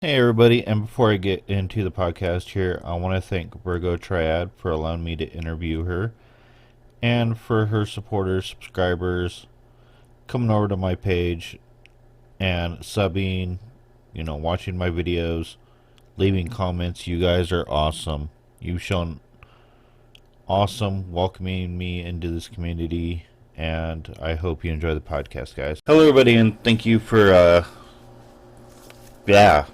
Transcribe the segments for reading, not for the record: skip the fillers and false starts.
Hey everybody, and before I get into the podcast here, I want to thank Virgo Triad for allowing me to interview her and for her supporters, subscribers, coming over to my page and subbing, watching my videos, leaving comments. You guys are awesome. You've shown awesome welcoming me into this community, and I hope you enjoy the podcast, guys. Hello everybody, and thank you for, yeah.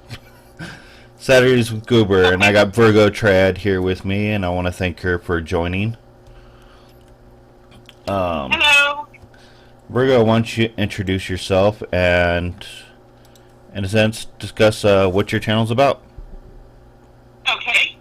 Saturdays with Goober, and I got Virgo Triad here with me, and I want to thank her for joining. Hello. Virgo, why don't you introduce yourself and, in a sense, discuss what your channel's about? Okay.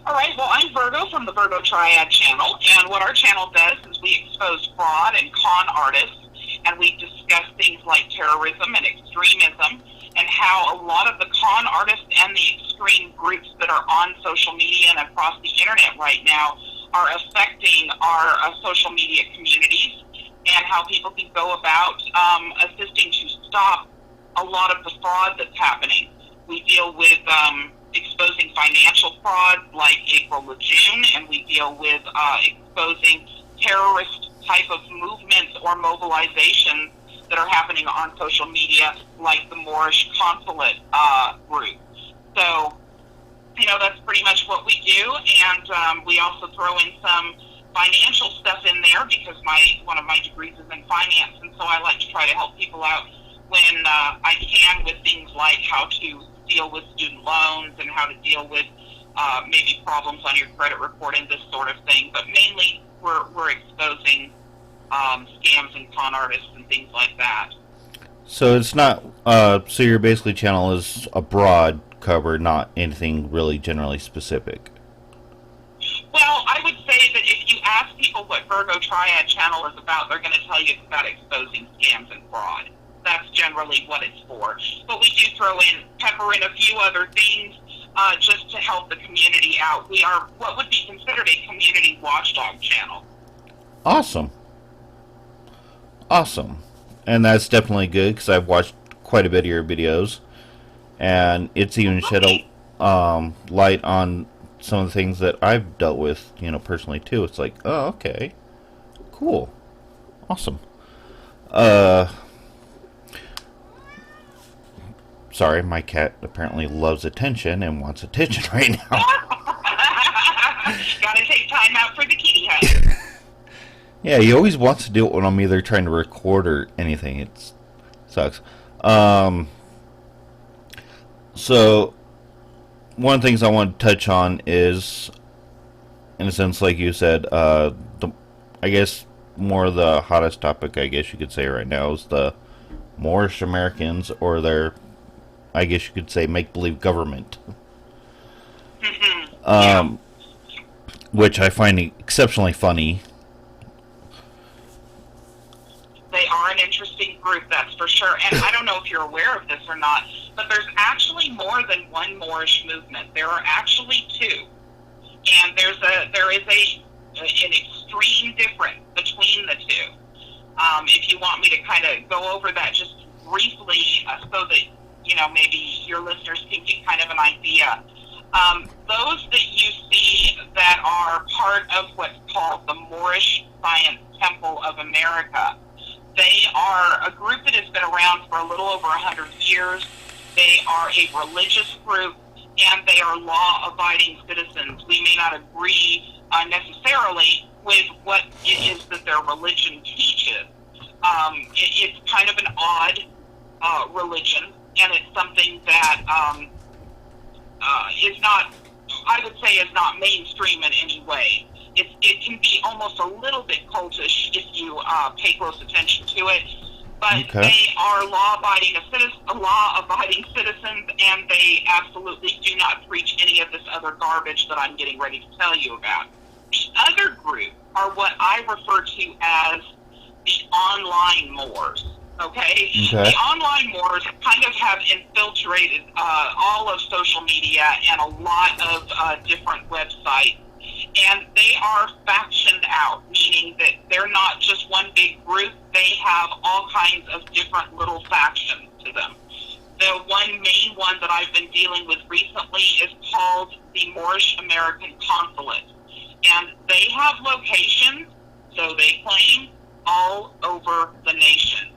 All right. Well, I'm Virgo from the Virgo Triad channel, and what our channel does is we expose fraud and con artists, and we discuss things like terrorism and extremism, and how a lot of the con artists and the extreme groups that are on social media and across the internet right now are affecting our social media communities, and how people can go about assisting to stop a lot of the fraud that's happening. We deal with exposing financial fraud like April Lejeune, and we deal with exposing terrorist type of movements or mobilizations that are happening on social media, like the Moorish consulate group. So, that's pretty much what we do, and we also throw in some financial stuff in there because one of my degrees is in finance, and so I like to try to help people out when I can with things like how to deal with student loans and how to deal with maybe problems on your credit report and this sort of thing. But mainly, we're exposing scams and con artists and things like that. So it's not, so your basically channel is a broad cover, not anything really generally specific. Well, I would say that if you ask people what Virgo Triad channel is about, they're going to tell you it's about exposing scams and fraud. That's generally what it's for. But we do pepper in a few other things just to help the community out. We are what would be considered a community watchdog channel. Awesome. Awesome. And that's definitely good because I've watched quite a bit of your videos, and it's even shed a light on some of the things that I've dealt with, personally too. It's like, oh, okay, cool, awesome. Sorry, my cat apparently loves attention and wants attention right now. Gotta take time out for the kitty hut. Yeah, he always wants to do it when I'm either trying to record or anything. It sucks. So, one of the things I want to touch on is, in a sense, like you said, I guess more the hottest topic, I guess you could say right now, is the Moorish Americans, or their, I guess you could say, make-believe government. Yeah. Which I find exceptionally funny. They are an interesting group, that's for sure. And I don't know if you're aware of this or not, but there's actually more than one Moorish movement. There are actually two. And there is an extreme difference between the two. If you want me to kind of go over that just briefly so that, maybe your listeners can get kind of an idea. Those that you see that are part of what's called the Moorish Science Temple of America, they are a group that has been around for a little over 100 years. They are a religious group, and they are law-abiding citizens. We may not agree necessarily with what it is that their religion teaches. It's kind of an odd religion, and it's something that is not, I would say, is not mainstream in any way. It can be almost a little bit cultish if you pay close attention to it, but Okay. they are law-abiding citizens, and they absolutely do not preach any of this other garbage that I'm getting ready to tell you about. The other group are what I refer to as the online Moors. Okay? The online Moors kind of have infiltrated all of social media and a lot of different websites. And they are factioned out, meaning that they're not just one big group. They have all kinds of different little factions to them. The one main one that I've been dealing with recently is called the Moorish American Consulate. And they have locations, so they claim, all over the nation.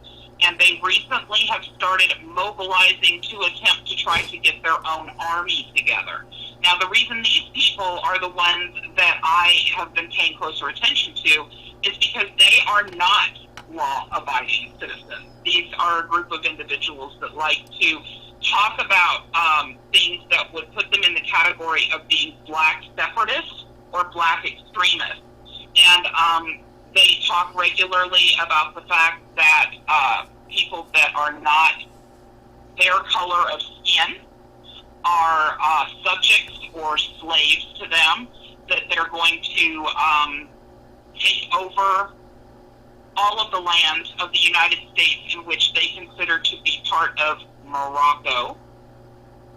And they recently have started mobilizing to attempt to try to get their own army together. Now, the reason these people are the ones that I have been paying closer attention to is because they are not law-abiding citizens. These are a group of individuals that like to talk about things that would put them in the category of being black separatists or black extremists. And they talk regularly about the fact that people that are not their color of skin are subjects or slaves to them, that they're going to take over all of the lands of the United States in which they consider to be part of Morocco.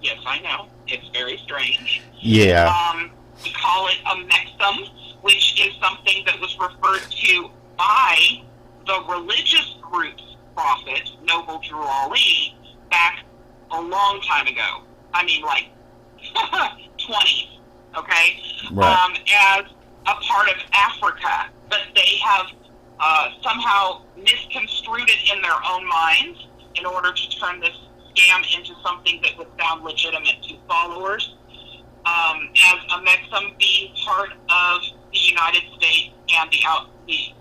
Yes, I know. It's very strange. Yeah. We call it a mexum, which is something that was referred to by the religious group's prophet, Noble Drew Ali, back a long time ago. I mean, like 20s, okay? Right. As a part of Africa, but they have somehow misconstrued it in their own minds in order to turn this scam into something that would sound legitimate to followers. As a Mexum being part of the United States and the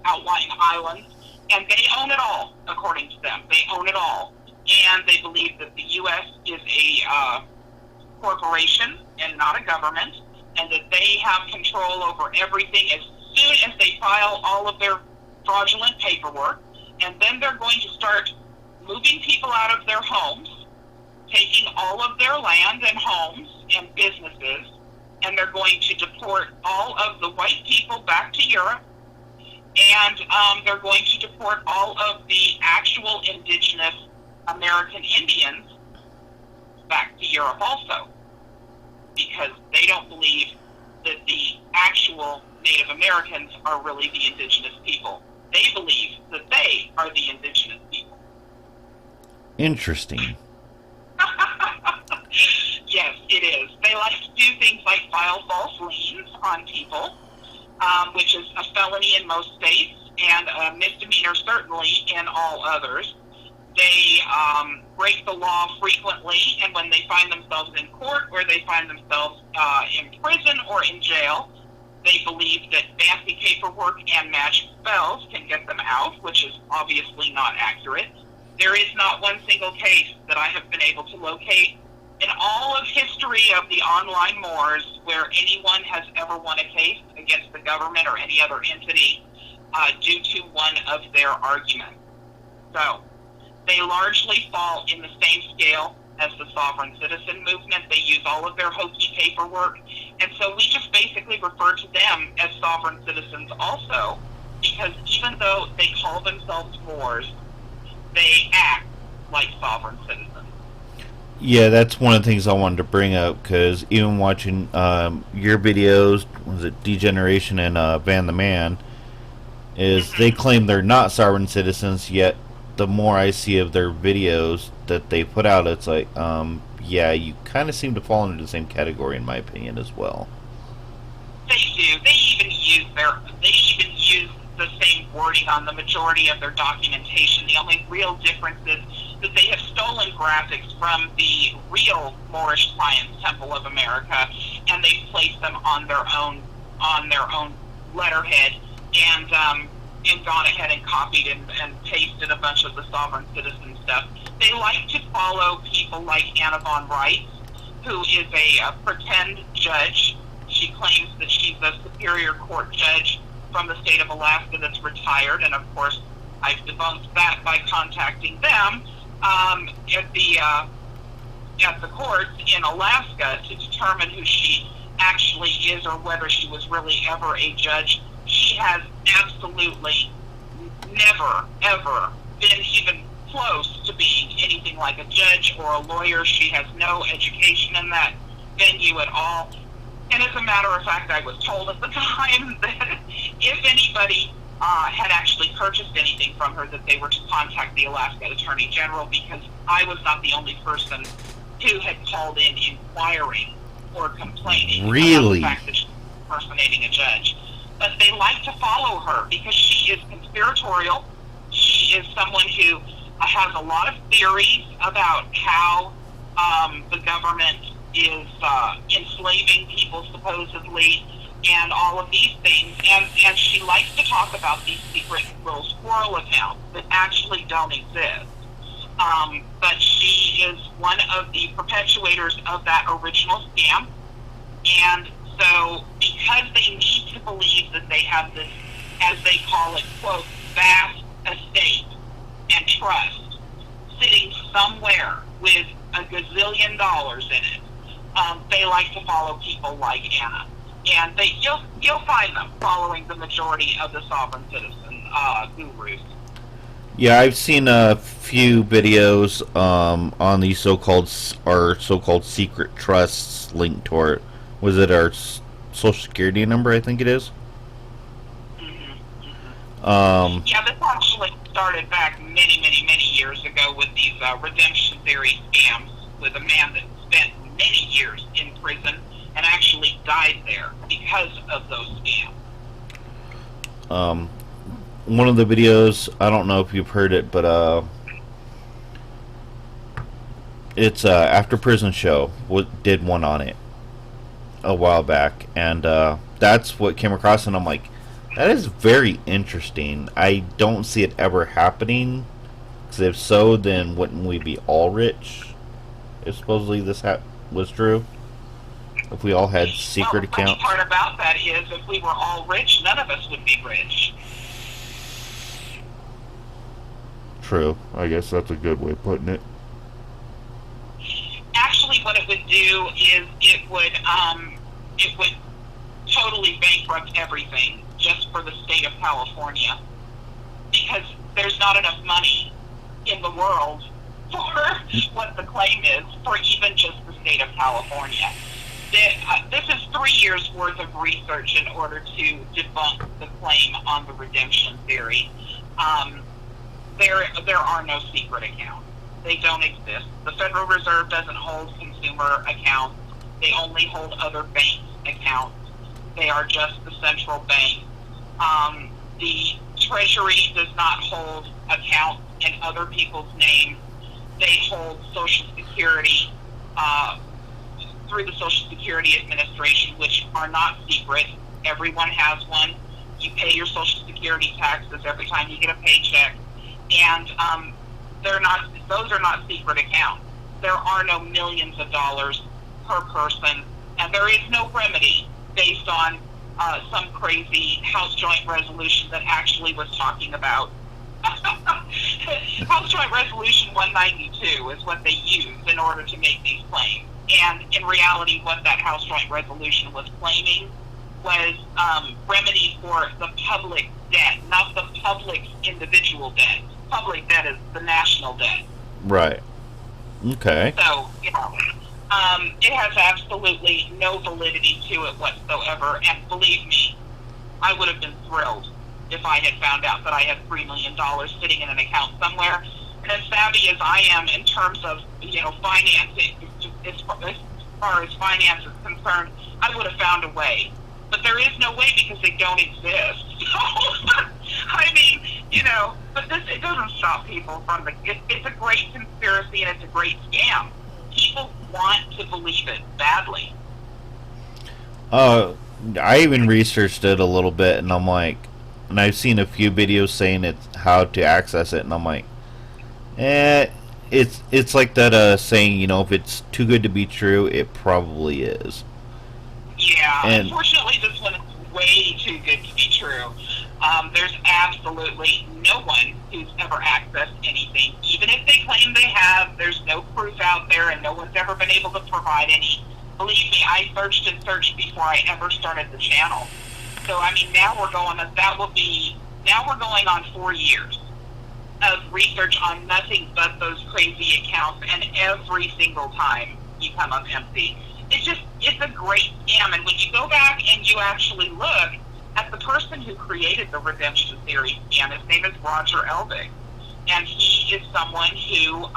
outlying islands, and they own it all, according to them. They own it all, and they believe that the U.S. is a corporation and not a government, and that they have control over everything as soon as they file all of their fraudulent paperwork, and then they're going to start moving people out of their homes, taking all of their land and homes and businesses, and they're going to deport all of the white people back to Europe, and they're going to deport all of the actual indigenous American Indians back to Europe also, because they don't believe that the actual Native Americans are really the indigenous people. They believe that they are the indigenous people. Interesting. Yes, it is. They like to do things like file false liens on people, which is a felony in most states and a misdemeanor certainly in all others. They break the law frequently, and when they find themselves in court or they find themselves in prison or in jail, they believe that fancy paperwork and magic spells can get them out, which is obviously not accurate. There is not one single case that I have been able to locate in all of history of the online Moors where anyone has ever won a case against the government or any other entity due to one of their arguments. So they largely fall in the same scale as the sovereign citizen movement. They use all of their hokey paperwork, and so we just basically refer to them as sovereign citizens also, because even though they call themselves Moors, they act like sovereign citizens. Yeah, that's one of the things I wanted to bring up, because even watching your videos, was it Degeneration and Van the Man, is they claim they're not sovereign citizens, yet the more I see of their videos that they put out, it's like, yeah, you kind of seem to fall into the same category, in my opinion, as well. They do. They even use the same wording on the majority of their documentation. The only real difference is that they have stolen graphics from the real Moorish Science Temple of America, and they've placed them on their own letterhead, and gone ahead and copied and pasted a bunch of the sovereign citizen stuff. They like to follow people like Anna von Reitz, who is a pretend judge. She claims that she's a Superior Court judge from the state of Alaska that's retired, and of course I've debunked that by contacting them at the courts in Alaska to determine who she actually is or whether she was really ever a judge. She has absolutely never, ever been even close to being anything like a judge or a lawyer. She has no education in that venue at all. And as a matter of fact, I was told at the time that if anybody had actually purchased anything from her, that they were to contact the Alaska Attorney General, because I was not the only person who had called in inquiring or complaining about the Really? fact that she was impersonating a judge. But they like to follow her because she is conspiratorial. She is someone who has a lot of theories about how the government is enslaving people, supposedly, and all of these things. And she likes to talk about these secret little squirrel accounts that actually don't exist. But she is one of the perpetuators of that original scam. And so, because they need to believe that they have this, as they call it, quote, vast estate and trust sitting somewhere with a gazillion dollars in it, they like to follow people like Anna. And you'll find them following the majority of the sovereign citizen gurus. Yeah, I've seen a few videos on these so-called secret trusts linked to our, was it our social security number? I think it is. Yeah, this actually started back many, many, many years ago with these redemption theory scams, with a man that spent many years in prison and actually died there because of those scams. One of the videos, I don't know if you've heard it, but it's After Prison Show did one on it a while back, and that's what came across, and I'm like, that is very interesting. I don't see it ever happening, because if so, then wouldn't we be all rich? If supposedly this was true, if we all had secret accounts. The funny part about that is, if we were all rich, none of us would be rich. True. I guess that's a good way of putting it. Actually, what it would do is it would totally bankrupt everything just for the state of California, because there's not enough money in the world for what the claim is for even just the state of California. This is 3 years worth of research in order to debunk the claim on the redemption theory. There are no secret accounts. They don't exist. The Federal Reserve doesn't hold consumer accounts. They only hold other banks' accounts. They are just the central bank. The Treasury does not hold accounts in other people's names. They hold Social Security through the Social Security Administration, which are not secret. Everyone has one. You pay your Social Security taxes every time you get a paycheck, and those are not secret accounts. There are no millions of dollars per person, and there is no remedy based on some crazy House Joint Resolution that actually was talking about House Joint Resolution 192 is what they use in order to make these claims. And in reality, what that House Joint Resolution was claiming was remedy for the public debt, not the public's individual debt. Public debt is the national debt. Right. Okay. So, it has absolutely no validity to it whatsoever. And believe me, I would have been thrilled if I had found out that I had $3 million sitting in an account somewhere. And as savvy as I am in terms of, financing, as far as finance is concerned, I would have found a way. But there is no way because they don't exist. So, I mean, but it doesn't stop people from it's a great conspiracy and it's a great scam. People want to believe it badly. I even researched it a little bit, and I'm like, and I've seen a few videos saying it's how to access it, and I'm like, it's like that saying, if it's too good to be true, it probably is. Yeah, unfortunately, this one is way too good to be true. There's absolutely no one who's ever accessed anything. Even if they claim they have, there's no proof out there, and no one's ever been able to provide any. Believe me, I searched and searched before I ever started the channel. So, I mean, now we're going on 4 years of research on nothing but those crazy accounts, and every single time you come up empty. It's a great scam, and when you go back and you actually look, at the person who created the redemption theory scam. His name is Roger Elvig, and he is someone who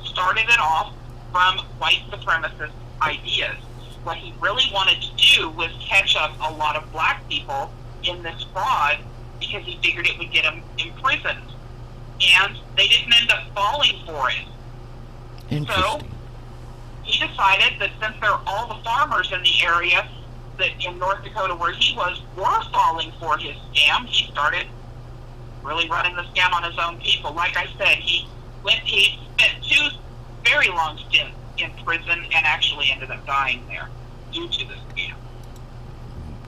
started it off from white supremacist ideas. What he really wanted to do was catch up a lot of black people in this fraud because he figured it would get them imprisoned. And they didn't end up falling for it. So he decided that since all the farmers in the area that in North Dakota where he was were falling for his scam, he started really running the scam on his own people. Like I said, he spent 2 very long stints in prison and actually ended up dying there due to the scam.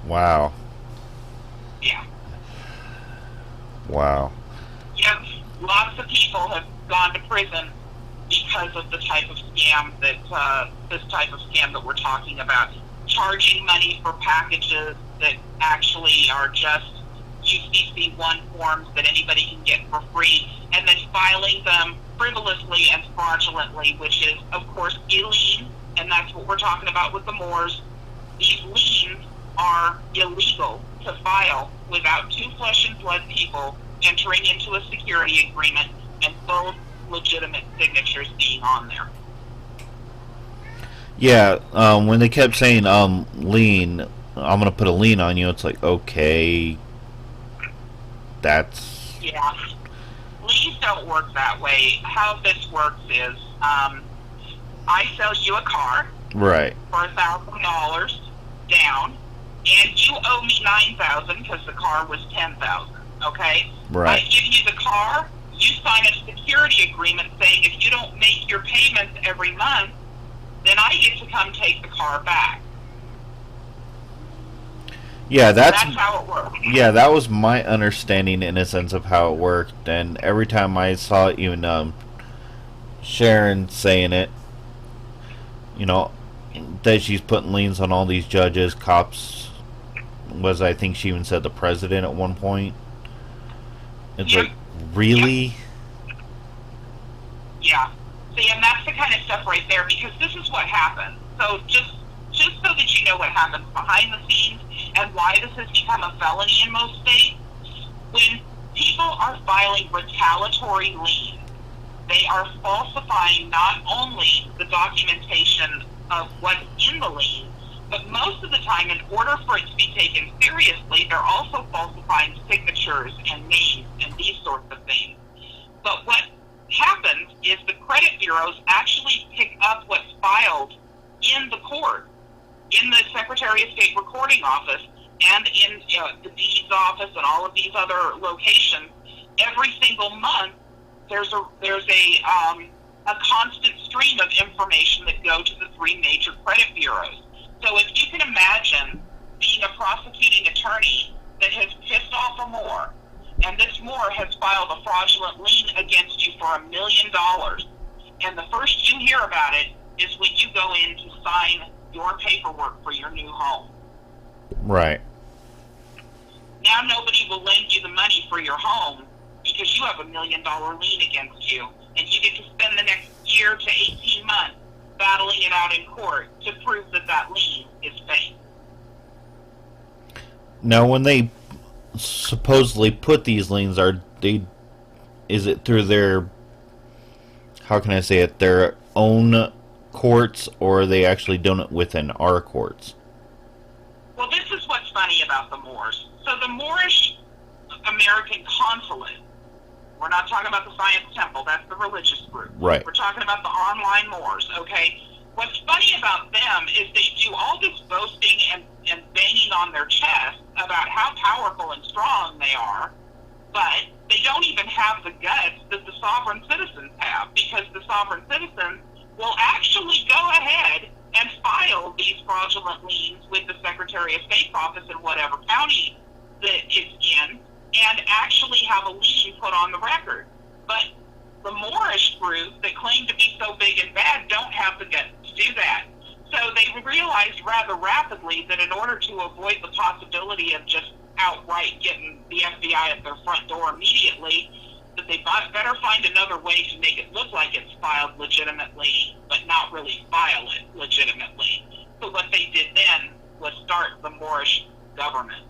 Wow. Yeah. Wow. Yes, lots of people have gone to prison because of the type of scam that we're talking about. Charging money for packages that actually are just UCC-1 forms that anybody can get for free, and then filing them frivolously and fraudulently, which is, of course, a lien, and that's what we're talking about with the Moors. These liens are illegal to file without 2 flesh and blood people entering into a security agreement and both legitimate signatures being on there. Yeah, when they kept saying, lien, I'm going to put a lien on you, it's like, okay, that's... Yeah. Liens don't work that way. How this works is, I sell you a car Right. for $1,000 down, and you owe me $9,000 because the car was $10,000. Okay? Right. I give you the car, you sign a security agreement saying if you don't make your payments every month, then I get to come take the car back. Yeah, that's how it works. Yeah, that was my understanding in a sense of how it worked, and every time I saw even Sharon saying it, you know, that she's putting liens on all these judges, cops, I think she even said the president at one point. It's like, really? Yeah. See, and that's the kind of stuff right there, because this is what happens. So just so that you know what happens behind the scenes and why this has become a felony in most states, when people are filing retaliatory liens, they are falsifying not only the documentation of what's in the lien, but most of the time, in order for it to be taken seriously, they're also falsifying signatures and names and these sorts of things. But what happens is the credit bureaus actually pick up what's filed in the court, in the Secretary of State recording office, and in the deeds office and all of these other locations. Every single month, there's a constant stream of information that go to the 3 major credit bureaus. So if you can imagine being a prosecuting attorney that has pissed off a Moor, and this Moor has filed a fraudulent lien against you for $1 million, and the first you hear about it is when you go in to sign your paperwork for your new home. Right. Now nobody will lend you the money for your home because you have $1 million lien against you, and you get to spend the next year to 18 months battling it out in court to prove that lien is fake. Now, when they supposedly put these liens, is it through their, how can I say it, their own courts, or are they actually doing it within our courts? Well, this is what's funny about the Moors. So the Moorish American Consulate, we're not talking about the Science Temple, that's the religious group. Right. We're talking about the online Moors, okay? What's funny about them is they do all this boasting and banging on their chest about how powerful and strong they are, but they don't even have the guts that the sovereign citizens have, because the sovereign citizens will actually go ahead and file these fraudulent liens with the Secretary of State's office in whatever county that it's in, and actually have a lien put on the record. But the Moorish group that claim to be so big and bad don't have the guts to do that. So they realized rather rapidly that in order to avoid the possibility of just outright getting the FBI at their front door immediately, that they better find another way to make it look like it's filed legitimately, but not really file it legitimately. So what they did then was start the Moorish government.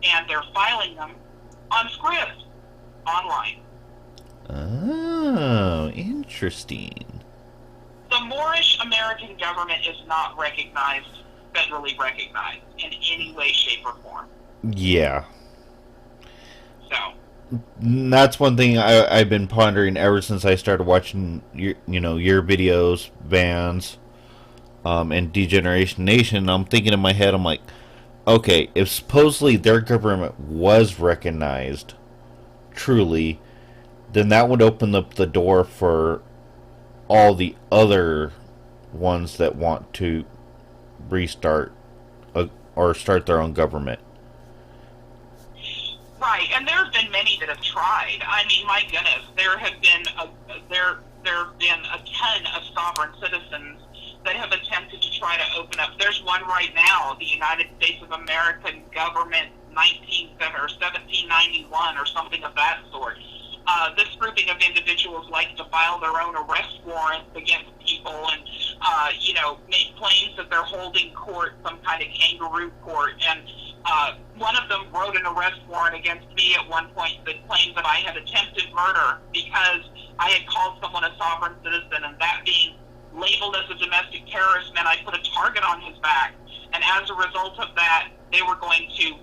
and they're filing them on script online. Oh, interesting. The Moorish American government is not recognized, federally recognized, in any way, shape, or form. Yeah. So, That's one thing I've been pondering ever since I started watching your videos, Vans, and Degeneration Nation. I'm thinking in my head, I'm like, okay, if supposedly their government was recognized truly, then that would open up the door for all the other ones that want to restart or start their own government. right, and there have been many that have tried. I mean, my goodness, there have been a ton of sovereign citizens that have attempted to try to open up. There's one right now, the United States of American government, 1791 or something of that sort. This grouping of individuals likes to file their own arrest warrants against people and, make claims that they're holding court, some kind of kangaroo court. And one of them wrote an arrest warrant against me at one point that claimed that I had attempted murder because I had called someone a sovereign citizen, and that being labeled as a domestic terrorist meant I put a target on his back. And as a result of that, they were going to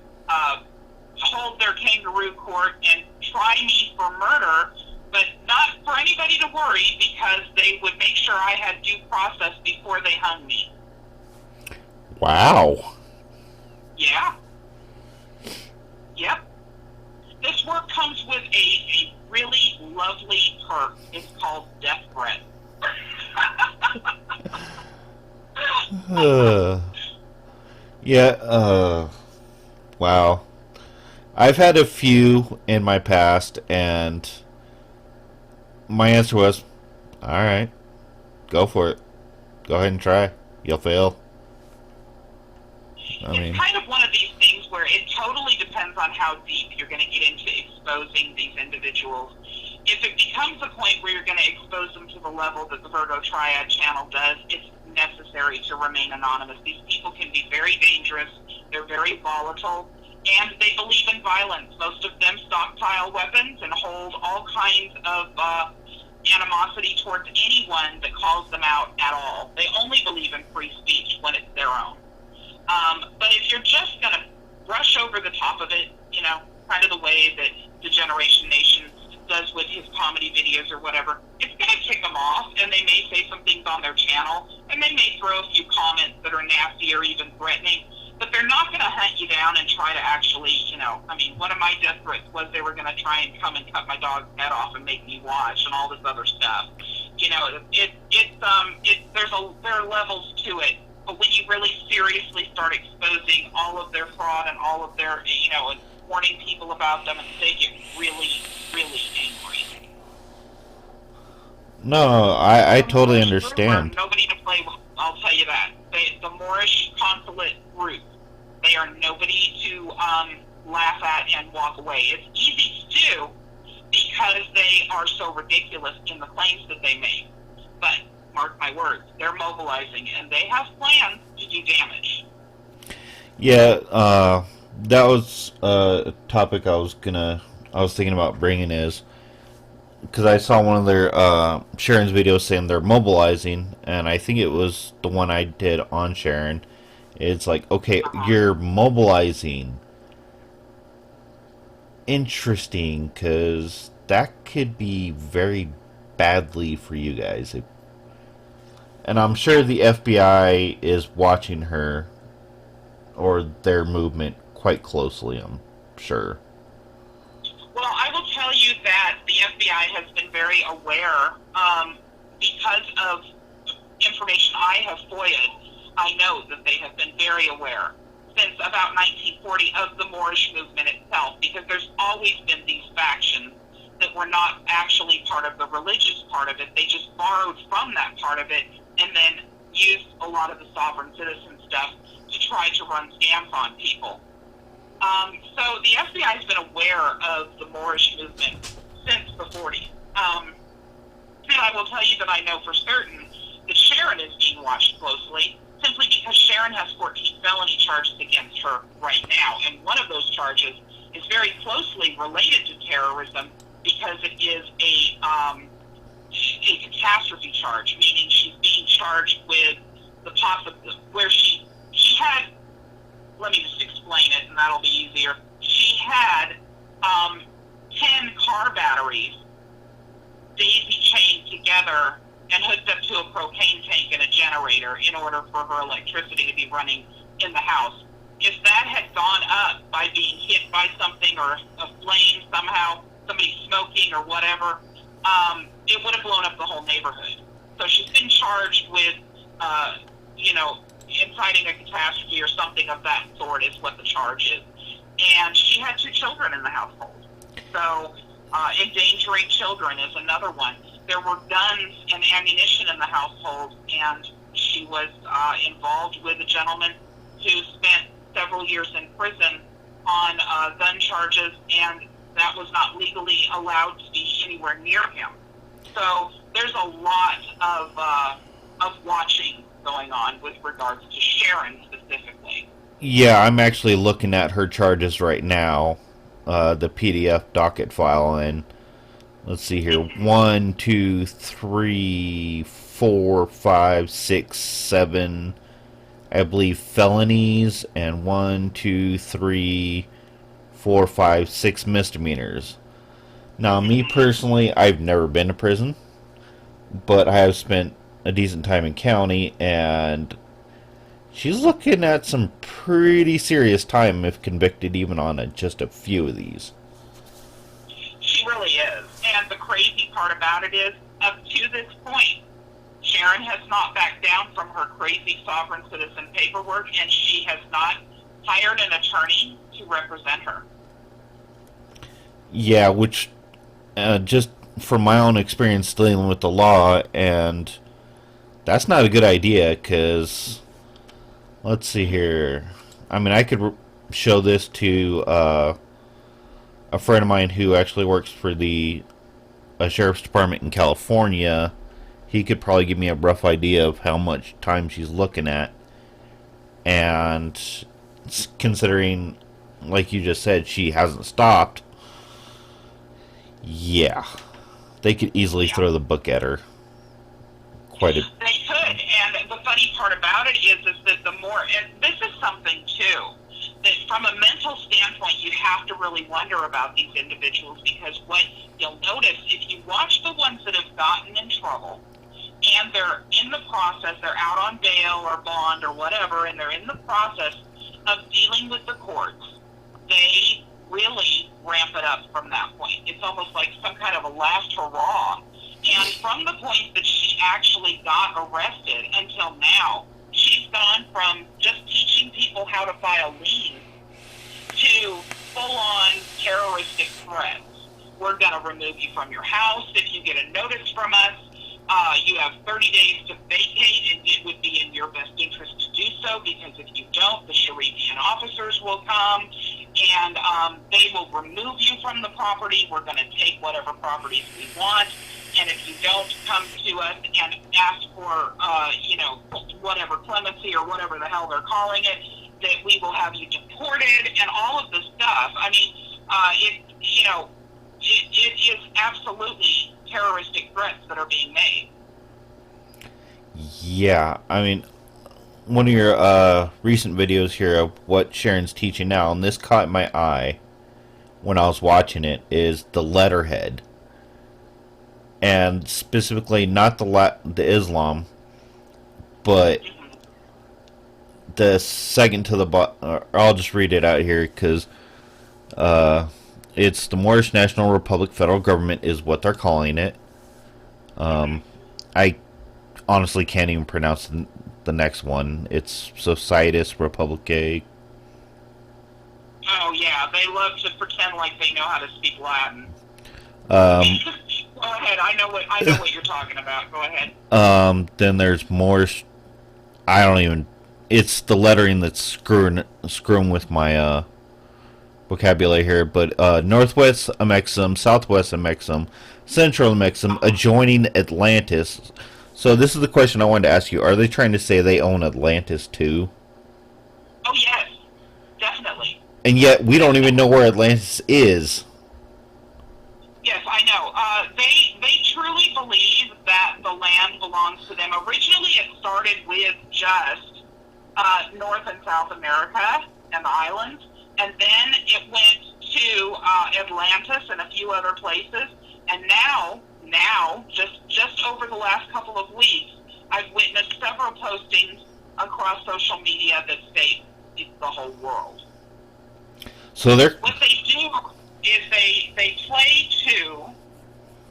hold their kangaroo court and try me for murder, but not for anybody to worry because they would make sure I had due process before they hung me. Wow. Yeah. Yep. This work comes with a really lovely perk. It's called death threat. Yeah, wow. I've had a few in my past, and my answer was, alright, go for it. Go ahead and try. You'll fail. It's kind of one of these things where it totally depends on how deep you're going to get into exposing these individuals. If it becomes a point where you're going to expose them to the level that the Virgo Triad channel does, it's necessary to remain anonymous. These people can be very dangerous. They're very volatile. And they believe in violence. Most of them stockpile weapons and hold all kinds of animosity towards anyone that calls them out at all. They only believe in free speech when it's their own. But if you're just going to brush over the top of it, kind of the way that Degeneration Nation does with his comedy videos or whatever, it's going to tick them off, and they may say some things on their channel, and they may throw a few comments that are nasty or even threatening. But they're not going to hunt you down and try to actually, one of my death threats was they were going to try and come and cut my dog's head off and make me watch and all this other stuff. There are levels to it. But when you really seriously start exposing all of their fraud and all of their, and warning people about them, and they get really, really angry. No, I totally understand. Nobody to play with, I'll tell you that. The Moorish consulate group, they are nobody to laugh at and walk away. It's easy to do because they are so ridiculous in the claims that they make. But, mark my words, they're mobilizing and they have plans to do damage. Yeah, that was a topic I was thinking about bringing is, because I saw one of their Sharon's videos saying they're mobilizing, and I think it was the one I did on Sharon. It's like, okay, you're mobilizing. Interesting, because that could be very badly for you guys. And I'm sure the FBI is watching her or their movement quite closely, I'm sure. Well, I will tell you that the FBI has been very aware because of information I have FOIA'd. I know that they have been very aware since about 1940 of the Moorish movement itself, because there's always been these factions that were not actually part of the religious part of it. They just borrowed from that part of it and then used a lot of the sovereign citizen stuff to try to run scams on people. So the FBI has been aware of the Moorish movement since the 40s. And I will tell you that I know for certain that Sharon is being watched closely, simply because Sharon has 14 felony charges against her right now. And one of those charges is very closely related to terrorism because it is a catastrophe charge, meaning she's being charged with the where she had, let me just explain it and that'll be easier. She had 10 car batteries daisy chained together and hooked up to a propane tank and a generator in order for her electricity to be running in the house. If that had gone up by being hit by something or a flame somehow, somebody smoking or whatever, it would have blown up the whole neighborhood. So she's been charged with, inciting a catastrophe or something of that sort is what the charge is. And she had 2 children in the household. So endangering children is another one. There were guns and ammunition in the household, and she was involved with a gentleman who spent several years in prison on gun charges, and that was not legally allowed to be anywhere near him. So there's a lot of watching going on with regards to Sharon specifically. Yeah, I'm actually looking at her charges right now, the PDF docket file, and let's see here. 1, 2, 3, 4, 5, 6, 7, I believe, felonies, and 1, 2, 3, 4, 5, 6 misdemeanors. Now, me personally, I've never been to prison, but I have spent a decent time in county, and she's looking at some pretty serious time if convicted even on just a few of these. She really is. And the crazy part about it is, up to this point, Sharon has not backed down from her crazy sovereign citizen paperwork, and she has not hired an attorney to represent her. Yeah, which, just from my own experience dealing with the law, and that's not a good idea, because, let's see here. I mean, I could show this to a friend of mine who actually works for the sheriff's department in California. He could probably give me a rough idea of how much time she's looking at. And considering, like you just said, she hasn't stopped, yeah, they could easily throw the book at her. They could, and the funny part about it is that the more, and this is something too, that from a mental standpoint, you have to really wonder about these individuals, because what you'll notice, if you watch the ones that have gotten in trouble, and they're in the process, they're out on bail or bond or whatever, and they're in the process of dealing with the courts, they really ramp it up from that point. It's almost like some kind of a last hurrah. And from the point that she actually got arrested until now, she's gone from just teaching people how to file liens to full-on terroristic threats. We're going to remove you from your house if you get a notice from us. You have 30 days to vacate, and it would be in your best interest to do so, because if you don't, the Sharifian officers will come, and they will remove you from the property. We're going to take whatever properties we want, and if you don't come to us and ask for, whatever clemency or whatever the hell they're calling it, that we will have you deported and all of this stuff. I mean, it is absolutely terroristic threats that are being made. Yeah, I mean, one of your recent videos here of what Sharon's teaching now, and this caught my eye when I was watching it, is the letterhead. And specifically, not the Islam, but the second to the bottom. I'll just read it out here, because it's the Moorish National Republic Federal Government is what they're calling it. I honestly can't even pronounce the next one. It's Societas Republicae. Oh yeah, they love to pretend like they know how to speak Latin. Go ahead. I know what you're talking about. Go ahead. Then there's Moorish. I don't even. It's the lettering that's screwing with my vocabulary here. But Northwest Amexem, Southwest Amexem, Central Amexem, adjoining Atlantis. So this is the question I wanted to ask you. Are they trying to say they own Atlantis too? Oh yes, And yet we don't even know where Atlantis is. Yes, I know. They truly believe that the land belongs to them. Originally, it started with just North and South America and the islands, and then it went to Atlantis and a few other places. And now, just over the last couple of weeks, I've witnessed several postings across social media that state it's the whole world. So they're What they do is they play to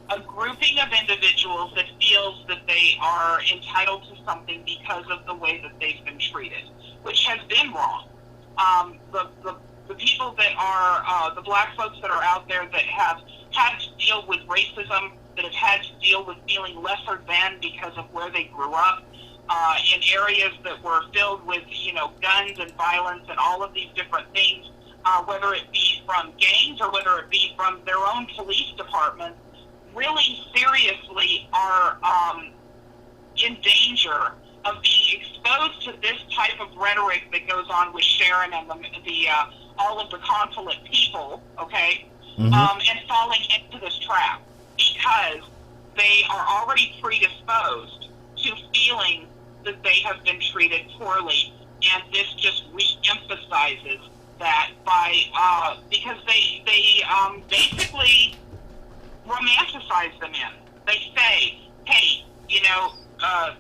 a grouping of individuals that feels that they are entitled to something because of the way that they've been treated, which has been wrong. The people that are, the black folks that are out there that have had to deal with racism, that have had to deal with feeling lesser than because of where they grew up, in areas that were filled with, guns and violence and all of these different things, whether it be from gangs or whether it be from their own police departments, really seriously are in danger of being exposed to this type of rhetoric that goes on with Sharon and the all of the consulate people, okay, and falling into this trap because they are already predisposed to feeling that they have been treated poorly, and this just re-emphasizes that by because they basically romanticize them in. They say, hey,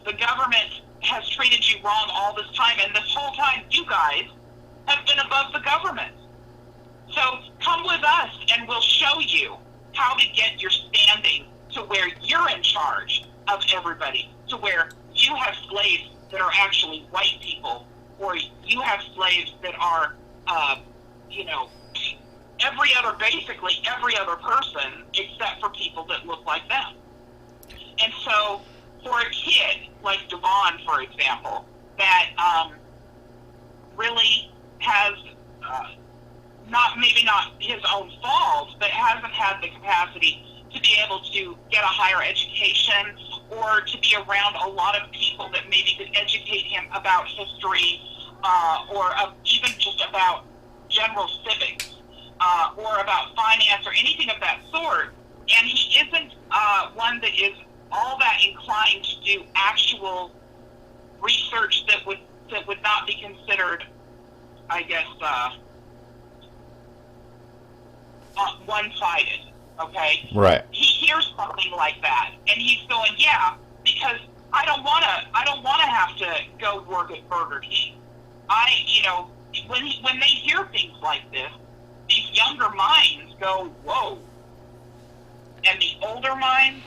the government has treated you wrong all this time, and this whole time you guys have been above the government. So come with us and we'll show you how to get your standing to where you're in charge of everybody, to where you have slaves that are actually white people, or you have slaves that are, basically every other person except for people that look like them. And so for a kid like Devon, for example, that really has maybe not his own fault, but hasn't had the capacity to be able to get a higher education or to be around a lot of people that maybe could educate him about history or even just about general civics or about finance or anything of that sort. And he isn't one that is all that inclined to do actual research that would not be considered, I guess, one-sided. Okay. right. He hears something like that, and he's going, yeah, because I don't want to have to go work at Burger King. When they hear things like this, these younger minds go, whoa, and the older minds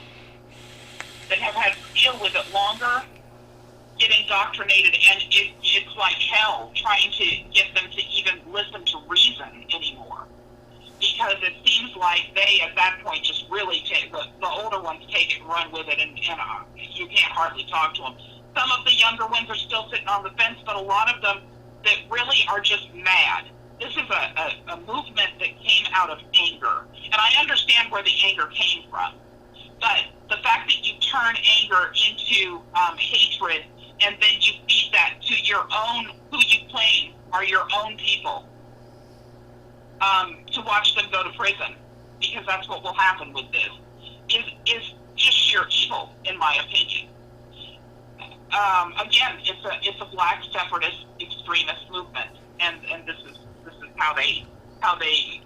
that have had to deal with it longer get indoctrinated, and it's like hell trying to get them to even listen to reason anymore. Because it seems like they, at that point, just really take the older ones take it and run with it, and you can't hardly talk to them. Some of the younger ones are still sitting on the fence, but a lot of them that really are just mad. This is a movement that came out of anger, and I understand where the anger came from. But the fact that you turn anger into hatred, and then you feed that to your own, who you claim are your own people, to watch them go to prison, because that's what will happen with this, is just sheer evil, in my opinion. Again, it's a black separatist extremist movement, and this is how they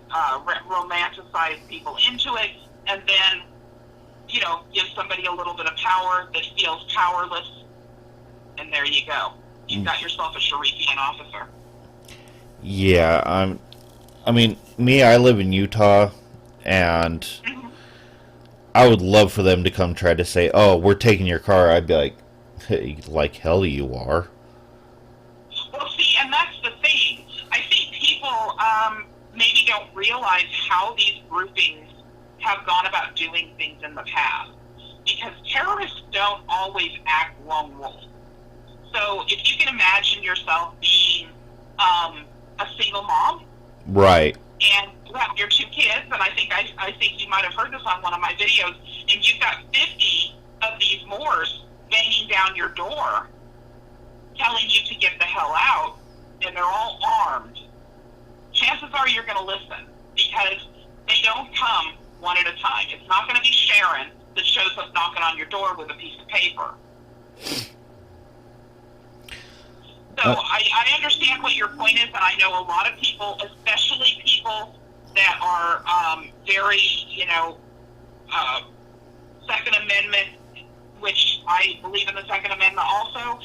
romanticize people into it, and then give somebody a little bit of power that feels powerless, and there you go. You've got yourself a Sharifian officer. Yeah, I live in Utah, and I would love for them to come try to say, oh, we're taking your car. I'd be like, hey, like hell you are. Well, see, and that's the thing. I think people maybe don't realize how these groupings have gone about doing things in the past, because terrorists don't always act lone wolf. So if you can imagine yourself being a single mom, right, and you have your two kids, and I think you might have heard this on one of my videos, and you've got 50 of these Moors banging down your door, telling you to get the hell out, and they're all armed. Chances are going to listen, because they don't come one at a time. It's not going to be Sharon that shows up knocking on your door with a piece of paper. So I understand what your point is, and I know a lot of people, especially people that are very, Second Amendment, which I believe in the Second Amendment also.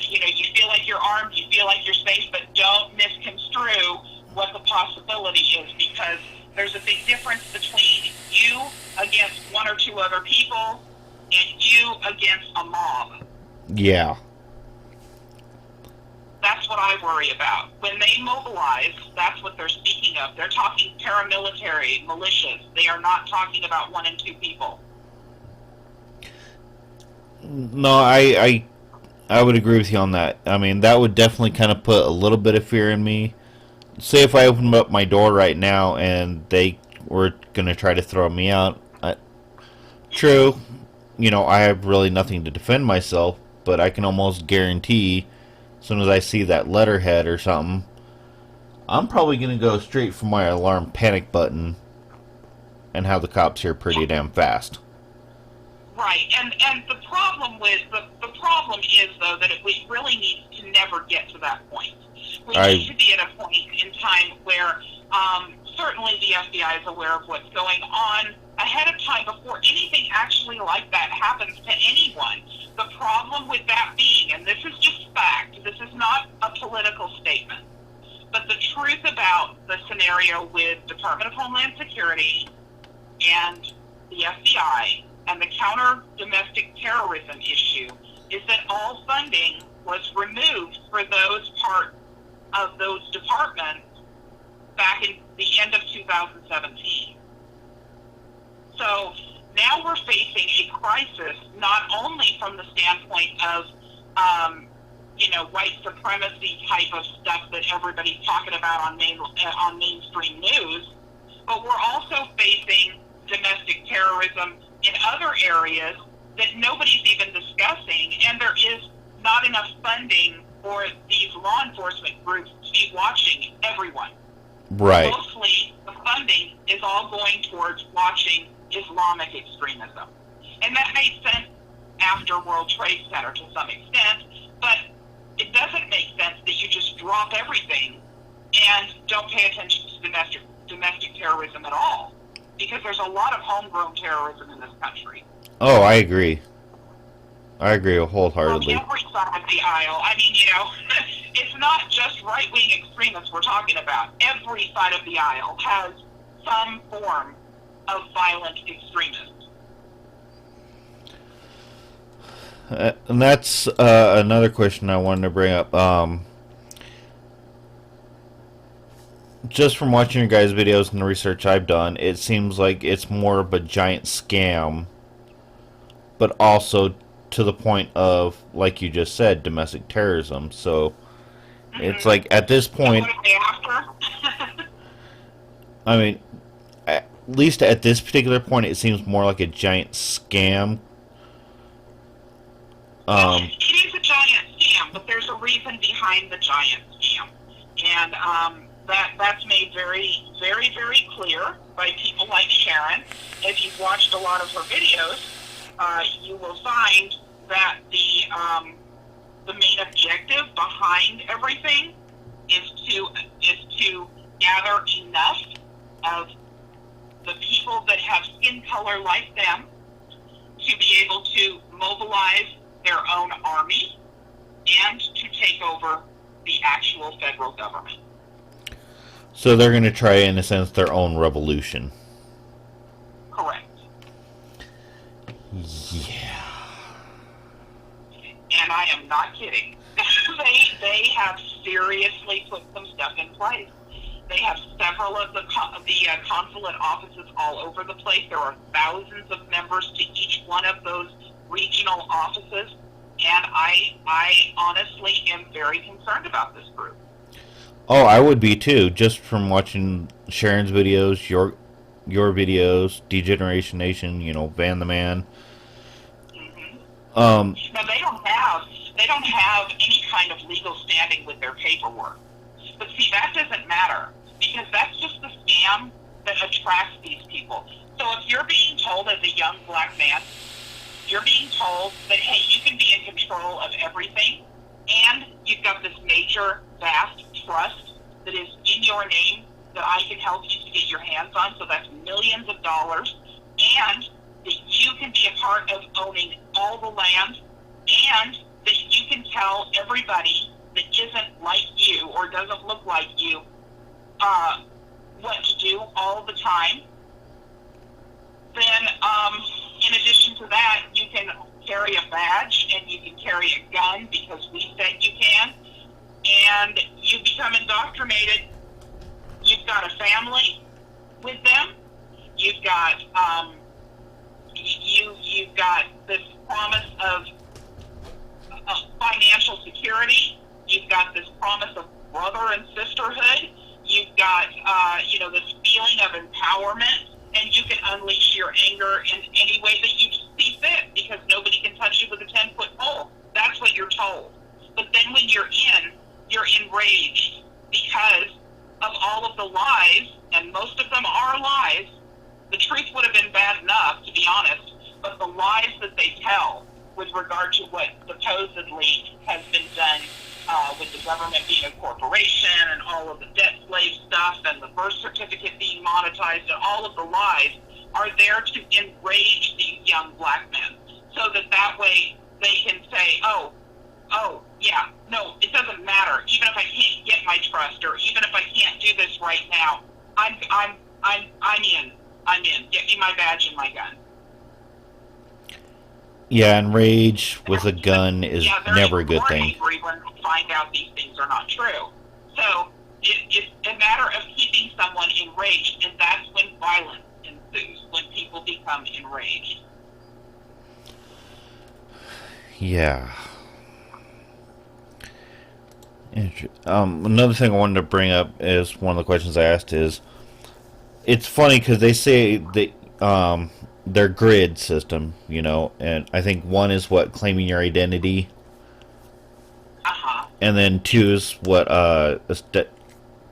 You feel like you're armed, you feel like you're safe, but don't misconstrue what the possibility is, because there's a big difference between you against one or two other people and you against a mob. Yeah. That's what I worry about. When they mobilize, that's what they're speaking of. They're talking paramilitary, militias. They are not talking about one and two people. No, I would agree with you on that. I mean, that would definitely kind of put a little bit of fear in me. Say if I opened up my door right now and they were going to try to throw me out. True, I have really nothing to defend myself, but I can almost guarantee as soon as I see that letterhead or something, I'm probably going to go straight for my alarm panic button and have the cops here pretty damn fast. Right, and the problem is, though, that we really need to never get to that point. We need to be at a point in time where certainly the FBI is aware of what's going on ahead of time before anything actually like that happens to anyone. The problem with that being, and this is just fact, this is not a political statement, but the truth about the scenario with Department of Homeland Security and the FBI and the counter domestic terrorism issue is that all funding was removed for those part of those departments back in the end of 2017. So now we're facing a crisis, not only from the standpoint of, white supremacy type of stuff that everybody's talking about on mainstream news, but we're also facing domestic terrorism in other areas that nobody's even discussing, and there is not enough funding for these law enforcement groups to be watching everyone. Right. Mostly the funding is all going towards watching Islamic extremism. And that made sense after World Trade Center to some extent, but it doesn't make sense that you just drop everything and don't pay attention to domestic terrorism at all, because there's a lot of homegrown terrorism in this country. Oh, I agree. I agree wholeheartedly. On every side of the aisle. I mean, it's not just right-wing extremists we're talking about. Every side of the aisle has some form of violent extremism. And that's another question I wanted to bring up. Just from watching your guys' videos and the research I've done, it seems like it's more of a giant scam, but also to the point of, like you just said, domestic terrorism. So it's like at this point, What are they after? I mean, at least at this particular point, it seems more like a giant scam. It is a giant scam, but there's a reason behind the giant scam, and that's made very, very, very clear by people like Sharon. If you've watched a lot of her videos, you will find that the main objective behind everything is to gather enough of the people that have skin color like them to be able to mobilize their own army and to take over the actual federal government. So they're going to try, in a sense, their own revolution. Correct. Yeah. And I am not kidding. they have seriously put some stuff in place. They have several of the consulate offices all over the place. There are thousands of members to each one of those regional offices, and I honestly am very concerned about this group. Oh, I would be too, just from watching Sharon's videos, your videos, Degeneration Nation, Van the Man. Mm-hmm. Now they don't have any kind of legal standing with their paperwork. But see, that doesn't matter. because that's just the scam that attracts these people. So if you're being told as a young black man, you're being told that, hey, you can be in control of everything, and you've got this major, vast trust that is in your name that I can help you to get your hands on, so that's millions of dollars, and that you can be a part of owning all the land, and that you can tell everybody that isn't like you or doesn't look like you what to do all the time, then in addition to that, you can carry a badge and you can carry a gun because we said you can, and you become indoctrinated. You've got a family with them. You've got you've got this promise of financial security. You've got this promise of brother and sisterhood. You've got this feeling of empowerment, and you can unleash your anger in any way that you see fit because nobody can touch you with a 10-foot pole. That's what you're told. But then when you're enraged because of all of the lies, and most of them are lies. The truth would have been bad enough, to be honest, but the lies that they tell with regard to what supposedly has been done with the government being a corporation and all of the debt slave stuff and the birth certificate being monetized and all of the lies are there to enrage these young black men so that way they can say, oh, yeah, no, it doesn't matter. Even if I can't get my trust, or even if I can't do this right now, I'm in. Get me my badge and my gun. Yeah, and rage with a gun is never a good thing. Angry when they find out these things are not true. So it's a matter of keeping someone enraged, and that's when violence ensues, when people become enraged. Yeah. Another thing I wanted to bring up is one of the questions I asked is, it's funny because they say that their grid system, and I think one is what, claiming your identity, and then two is what,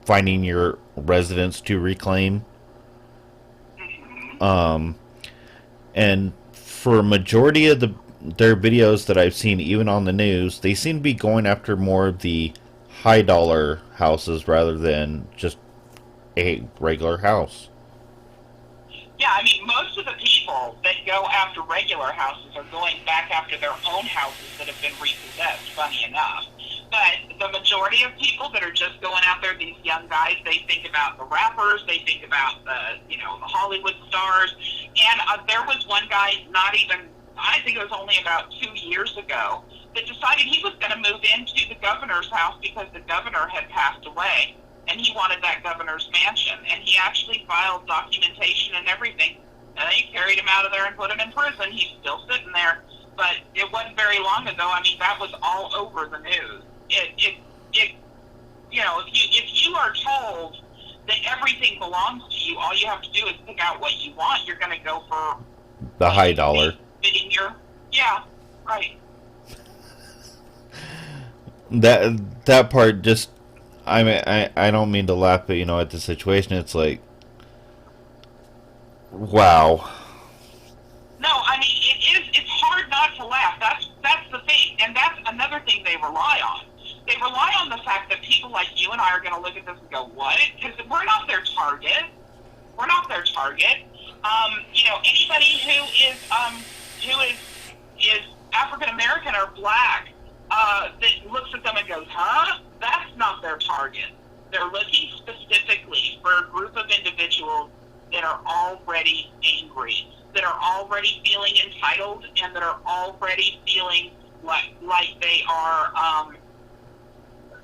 finding your residence to reclaim. And for a majority of their videos that I've seen, even on the news, they seem to be going after more of the high dollar houses rather than just a regular house. Yeah, I mean, most of the people that go after regular houses are going back after their own houses that have been repossessed, funny enough. But the majority of people that are just going out there, these young guys, they think about the rappers, they think about the Hollywood stars. And there was one guy, I think it was only about 2 years ago, that decided he was going to move into the governor's house because the governor had passed away. And he wanted that governor's mansion. And he actually filed documentation and everything. And they carried him out of there and put him in prison. He's still sitting there. But it wasn't very long ago. I mean, that was all over the news. If you are told that everything belongs to you, all you have to do is pick out what you want. You're going to go for the high dollar. Yeah, right. That part just, I mean, I don't mean to laugh, but at the situation, it's like, wow. No, I mean, it's hard not to laugh. That's the thing, and that's another thing they rely on. They rely on the fact that people like you and I are going to look at this and go, what? Because we're not their target. We're not their target. Anybody who is African American or black that looks at them and goes, huh? That's not their target. They're looking specifically for a group of individuals that are already angry, that are already feeling entitled, and that are already feeling like they are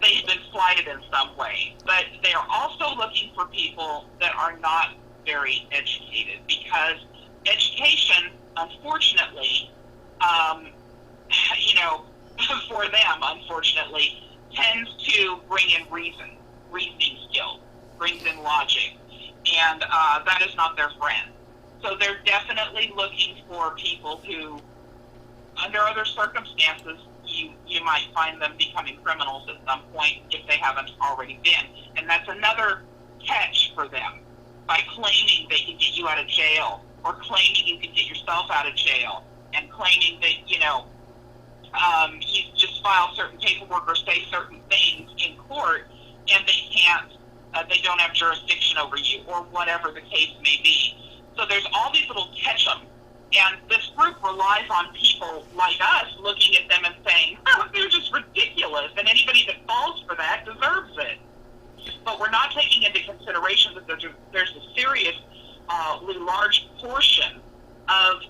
they've been slighted in some way. But they are also looking for people that are not very educated, because education, unfortunately, for them, unfortunately, tends to bring in reasoning skills, brings in logic, and that is not their friend. So they're definitely looking for people who, under other circumstances, you might find them becoming criminals at some point if they haven't already been. And that's another catch for them by claiming they can get you out of jail, or claiming you can get yourself out of jail, and claiming that, you just file certain paperwork or say certain things in court, and they don't have jurisdiction over you, or whatever the case may be. So there's all these little catch-em, and this group relies on people like us looking at them and saying, oh, they're just ridiculous, and anybody that falls for that deserves it. But we're not taking into consideration that there's a seriously large portion of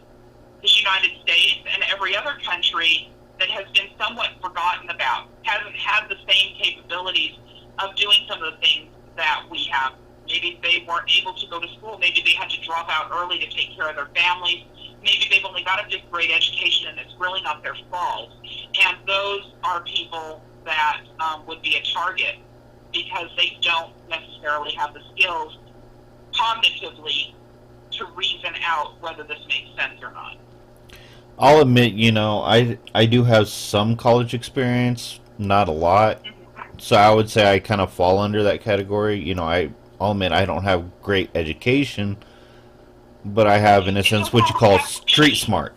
the United States and every other country that has been somewhat forgotten about, hasn't had the same capabilities of doing some of the things that we have. Maybe they weren't able to go to school. Maybe they had to drop out early to take care of their families. Maybe they've only got a fifth grade education and it's really not their fault. And those are people that would be a target because they don't necessarily have the skills cognitively to reason out whether this makes sense or not. I'll admit, I do have some college experience, not a lot. So I would say I kind of fall under that category. I'll admit I don't have great education, but I have, in a sense, what you call street smart.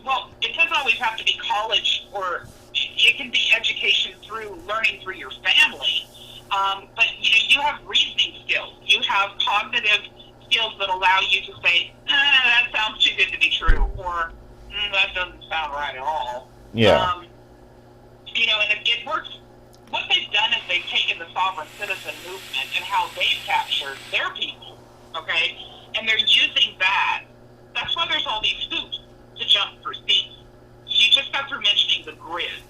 Well, it doesn't always have to be college, or it can be education through learning through your family. But you have reasoning skills. You have cognitive skills that allow you to say, that sounds too good to be true, or that doesn't sound right at all. Yeah. And it works. What they've done is they've taken the sovereign citizen movement and how they've captured their people, okay? And they're using that. That's why there's all these hoops to jump through. See, you just got through mentioning the grid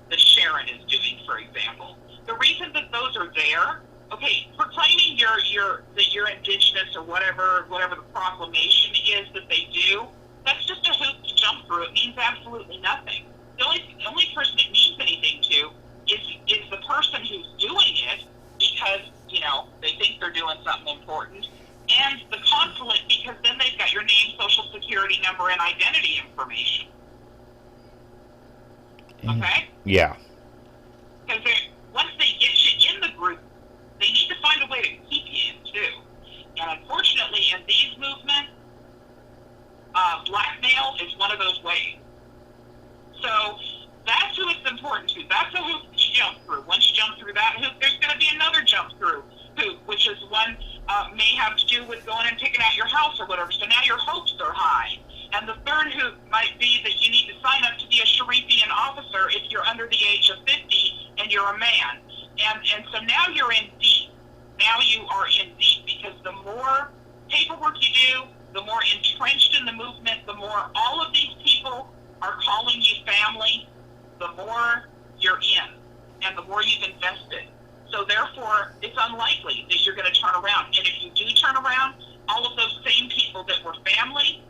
that Sharon is doing, for example. The reason that those are there, okay, proclaiming that you're indigenous or whatever the proclamation is that they do, that's just a hoop to jump through. It means absolutely nothing. The only person it means anything to is the person who's doing it because, they think they're doing something important, and the consulate because then they've got your name, social security number, and identity information. Okay? Yeah. Because once they get you in the group, they need to find a way to keep you in, too. And unfortunately, in these movements, blackmail is one of those ways. So that's who it's important to. That's a hoop you jump through. Once you jump through that hoop, there's going to be another jump through hoop, which is one may have to do with going and picking out your house or whatever. So now your hopes are high. And the third hoop might be that you need to sign up to be a Sharifian officer if you're under the age of 50 and you're a man. And so now you're in deep. Now you are in deep because the more paperwork you do, the more entrenched in the movement, the more all of these people are calling you family, the more you're in and the more you've invested. So therefore, it's unlikely that you're going to turn around. And if you do turn around, all of those same people that were family,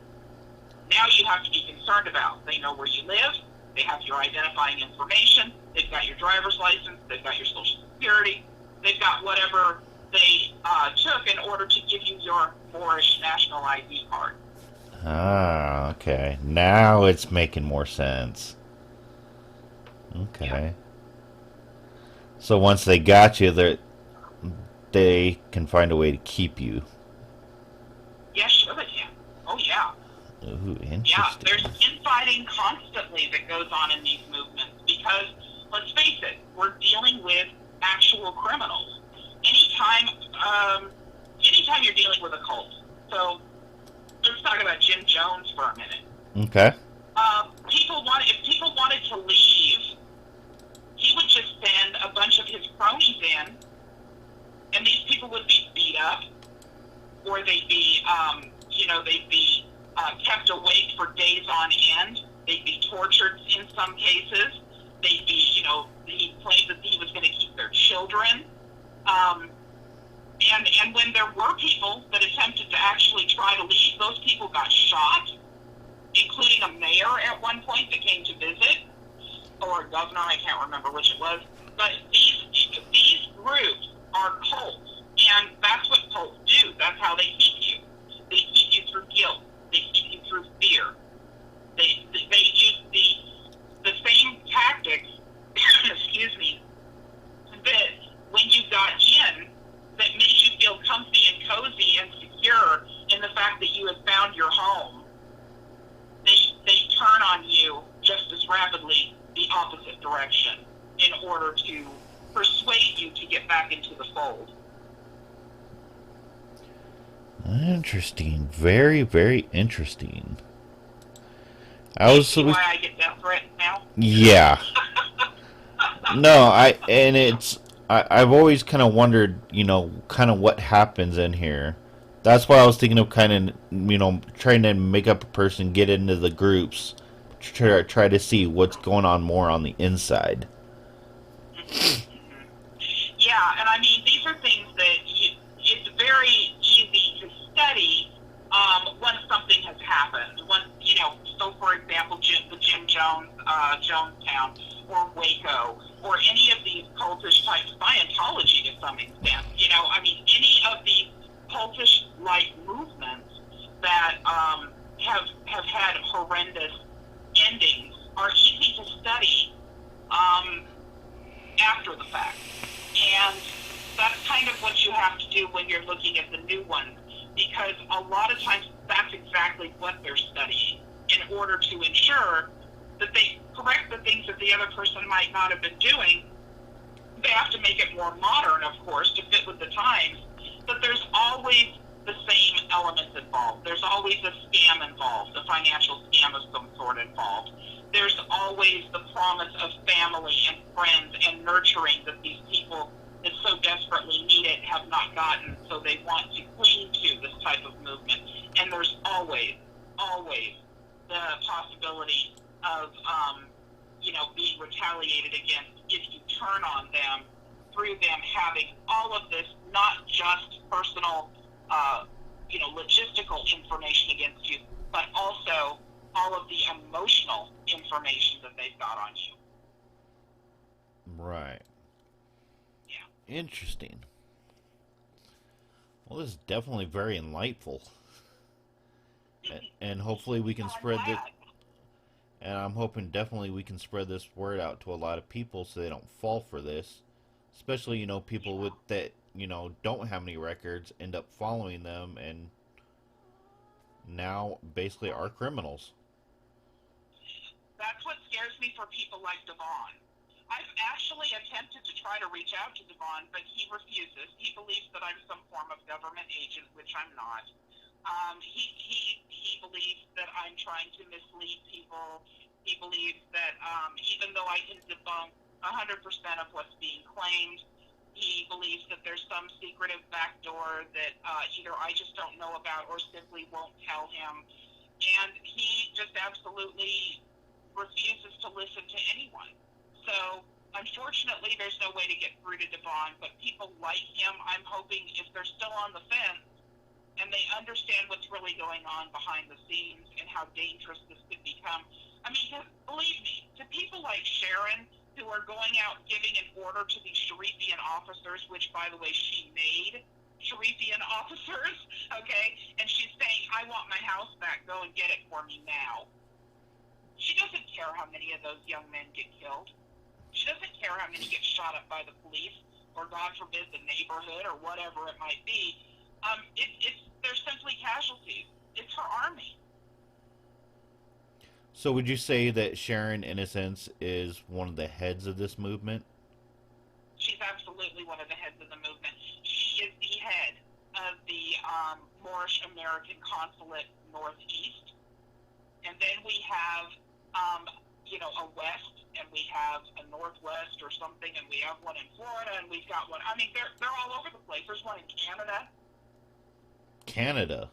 now you have to be concerned about. They know where you live. They have your identifying information. They've got your driver's license. They've got your social security. They've got whatever they took in order to give you your Moorish national ID card. Ah, okay. Now it's making more sense. Okay. Yeah. So once they got you, they can find a way to keep you. Yes, sure they can. Oh, yeah. Ooh, interesting. Yeah, there's infighting constantly that goes on in these movements because, let's face it, we're dealing with actual criminals. Anytime you're dealing with a cult. So let's talk about Jim Jones for a minute. Okay. If people wanted to leave, he would just send a bunch of his cronies in, and these people would be beat up, or they'd be kept awake for days on end. They'd be tortured in some cases. They'd be, he claimed that he was going to keep their children. And when there were people that attempted to actually try to leave, those people got shot, including a mayor at one point that came to visit, or a governor, I can't remember which it was. But these groups are cults, and that's what cults do. That's how they keep you. They keep you through guilt. They keep you through fear. They use the same tactics, excuse me, that when you got in persuade you to get back into the fold. Interesting. Very, very interesting. I Do you was see so why I get desperate now? yeah. No, I've always kind of wondered, kind of what happens in here. That's why I was thinking of kind of, trying to make up a person, get into the groups, try to see what's going on more on the inside. Yeah, and I mean, these are things that it's very easy to study when something has happened. So for example, the Jim Jones, Jonestown, or Waco, or any of these cultish type Scientology to some extent. I mean, any of these cultish-like movements that have had horrendous endings are easy to study um, after the fact. And that's kind of what you have to do when you're looking at the new ones, because a lot of times that's exactly what they're studying in order to ensure that they correct the things that the other person might not have been doing. They have to make it more modern, of course, to fit with the times, but there's always the same elements involved. There's always a scam involved, a financial scam of some sort involved. There's always the promise of family and friends and nurturing that these people that so desperately need it have not gotten, so they want to cling to this type of movement. And there's always the possibility of, being retaliated against if you turn on them through them having all of this, not just personal, logistical information against you, but also all of the emotional information that they've got on you. Right. Yeah. Interesting. Well, this is definitely very enlightful, and hopefully we can I'm spread this. glad. And I'm hoping definitely we can spread this word out to a lot of people so they don't fall for this. Especially, people Yeah. with that, don't have any records end up following them and now basically are criminals. That's what scares me for people like Devon. I've actually attempted to try to reach out to Devon, but he refuses. He believes that I'm some form of government agent, which I'm not. He believes that I'm trying to mislead people. He believes that even though I can debunk 100% of what's being claimed, he believes that there's some secretive backdoor that either I just don't know about or simply won't tell him. And he just absolutely refuses to listen to anyone. So unfortunately, there's no way to get through to Devon, but people like him, I'm hoping if they're still on the fence, and they understand what's really going on behind the scenes and how dangerous this could become. I mean, believe me, to people like Sharon, who are going out giving an order to these Sharifian officers, which, by the way, she made Sharifian officers, okay? And she's saying, I want my house back. Go and get it for me now. She doesn't care how many of those young men get killed. She doesn't care how many get shot up by the police or, God forbid, the neighborhood or whatever it might be. They're simply casualties. It's her army. So would you say that Sharon, in a sense, is one of the heads of this movement? She's absolutely one of the heads of the movement. She is the head of the Moorish American Consulate Northeast. And then we have, a West, and we have a Northwest or something, and we have one in Florida, and we've got one. I mean, they're all over the place. There's one in Canada. Canada.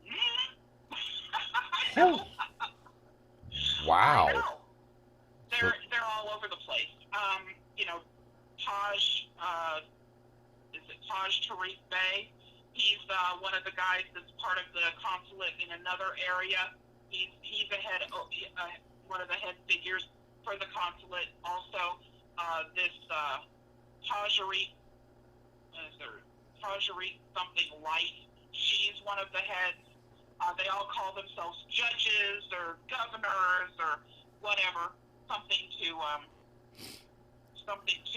I Oh, know. I wow. know. So, They're all over the place. Taj, is it Taj Tariq Bey? He's one of the guys that's part of the consulate in another area. He's one of the head figures for the consulate. Also, this Tajari, Tajari something light. She's one of the heads. They all call themselves judges or governors or whatever, something to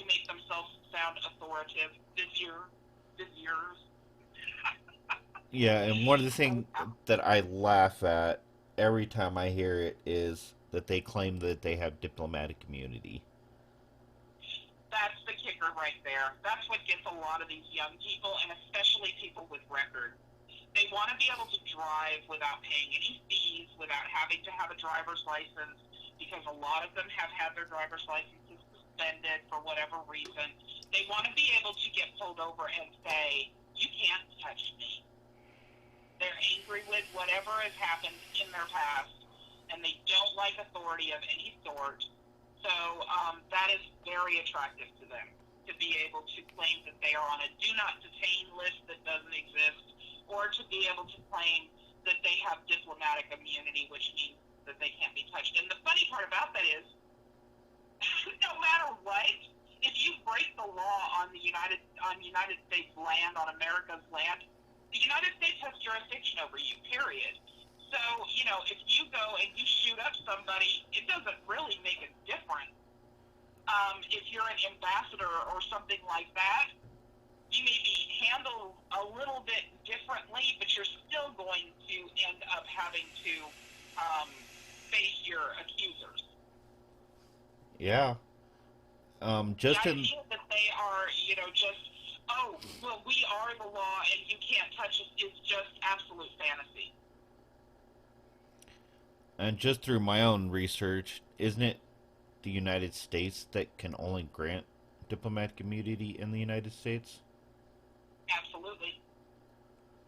make themselves sound authoritative. Viziers. yeah, and one of the things that I laugh at every time I hear it is that they claim that they have diplomatic immunity. That's the kicker right there. That's what gets a lot of these young people, and especially people with records. They want to be able to drive without paying any fees, without having to have a driver's license, because a lot of them have had their driver's licenses suspended for whatever reason. They want to be able to get pulled over and say, you can't touch me. They're angry with whatever has happened in their past, and they don't like authority of any sort. So that is very attractive to them, to be able to claim that they are on a do not detain list that doesn't exist, or to be able to claim that they have diplomatic immunity, which means that they can't be touched. And the funny part about that is, no matter what, if you break the law on United States land, on America's land, the United States has jurisdiction over you, period. So, if you go and you shoot up somebody, it doesn't really make a difference. If you're an ambassador or something like that, you may be handled a little bit differently, but you're still going to end up having to face your accusers. Yeah. Just the in idea that they are, just, oh, well, we are the law and you can't touch us is just absolute fantasy. and just through my own research, isn't it the United States that can only grant diplomatic immunity in the United States? Absolutely.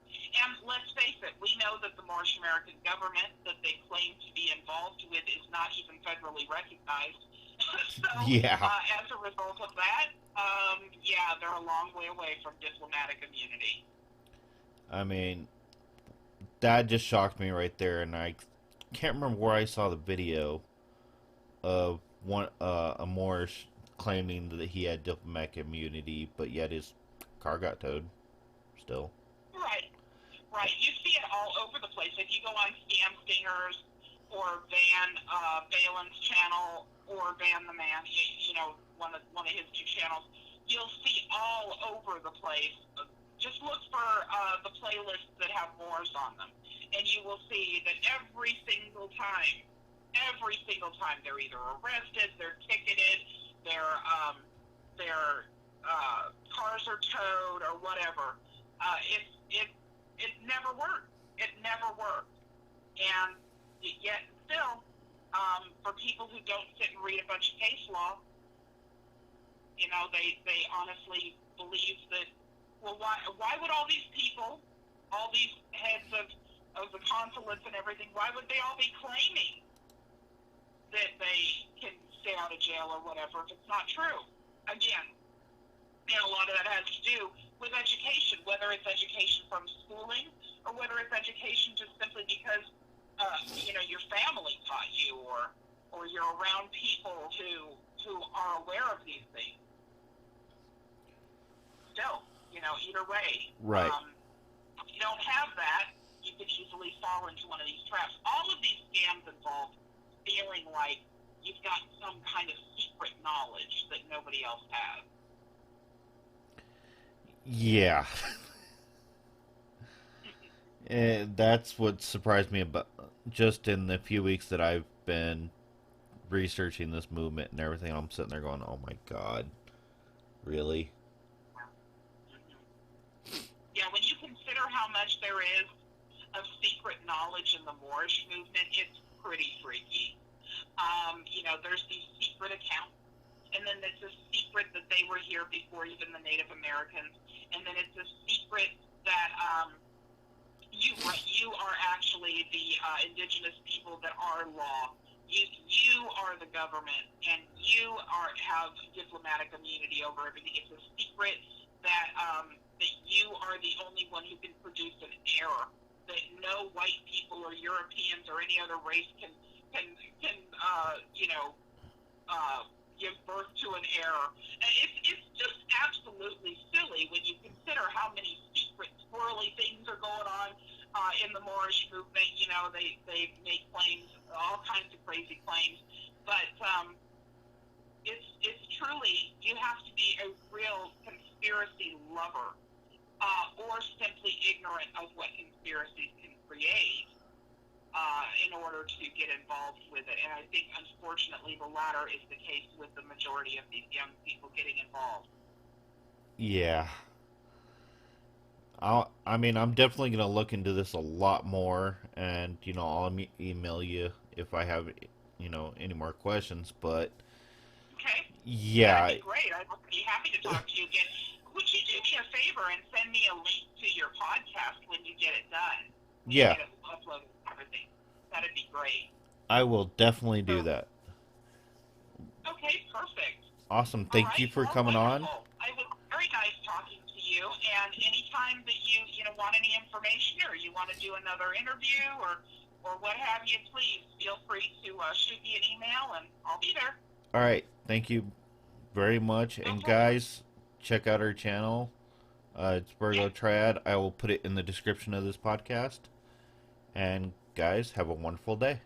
And let's face it, we know that the Moorish American government that they claim to be involved with is not even federally recognized. So, Yeah. as a result of that, they're a long way away from diplomatic immunity. I mean, that just shocked me right there, and I can't remember where I saw the video of a Moorish claiming that he had diplomatic immunity, but yet his car got towed. Still. Right. You see it all over the place. If you go on Scam Stingers or Van Balen's channel or Van the Man, one of his two channels, you'll see all over the place. Just look for the playlists that have Moors on them, and you will see that every single time they're either arrested, they're ticketed, their cars are towed or whatever. It never worked. It never worked. And yet still, for people who don't sit and read a bunch of case law, they honestly believe that, well, why would all these people, all these heads of the consulates and everything, why would they all be claiming that they can stay out of jail or whatever if it's not true? Again, a lot of that has to do with education, whether it's education from schooling or whether it's education just simply because, your family taught you or you're around people who are aware of these things. Still, either way. Right. If you don't have that, you could easily fall into one of these traps. All of these scams involve feeling like you've got some kind of secret knowledge that nobody else has. Yeah. And that's what surprised me about just in the few weeks that I've been researching this movement and everything. I'm sitting there going, "Oh my God, really?" Yeah, when you consider how much there is of secret knowledge in the Moorish movement, it's pretty freaky. There's these secret accounts, and then it's a secret that they were here before even the Native Americans, and then it's a secret that you are actually the indigenous people that are law. You are the government, and you have diplomatic immunity over everything. It's a secret that you are the only one who can produce an error, that no white people or Europeans or any other race can give birth to an error. And it's just absolutely silly when you consider how many secret, swirly things are going on in the Moorish movement. They make claims, all kinds of crazy claims, but it's truly, you have to be a real conspiracy lover or simply ignorant of what conspiracies can create in order to get involved with it. And I think, unfortunately, the latter is the case with the majority of these young people getting involved. Yeah. I mean, I'm definitely going to look into this a lot more, and I'll email you if I have any more questions. But Okay, that'd yeah, be great. I'd be happy to talk to you again. Would you do me a favor and send me a link to your podcast when you get it done? When you yeah, get it uploaded and everything? That'd be great. I will definitely do So, that. okay, perfect. Awesome. All Thank you right, for well, coming on. wonderful. It was very nice talking to you. And anytime that you want any information or you want to do another interview or what have you, please feel free to shoot me an email and I'll be there. All right. Thank you very much. No And problem. guys, check out our channel. It's Virgo Yeah. Triad. I will put it in the description of this podcast. And guys, have a wonderful day.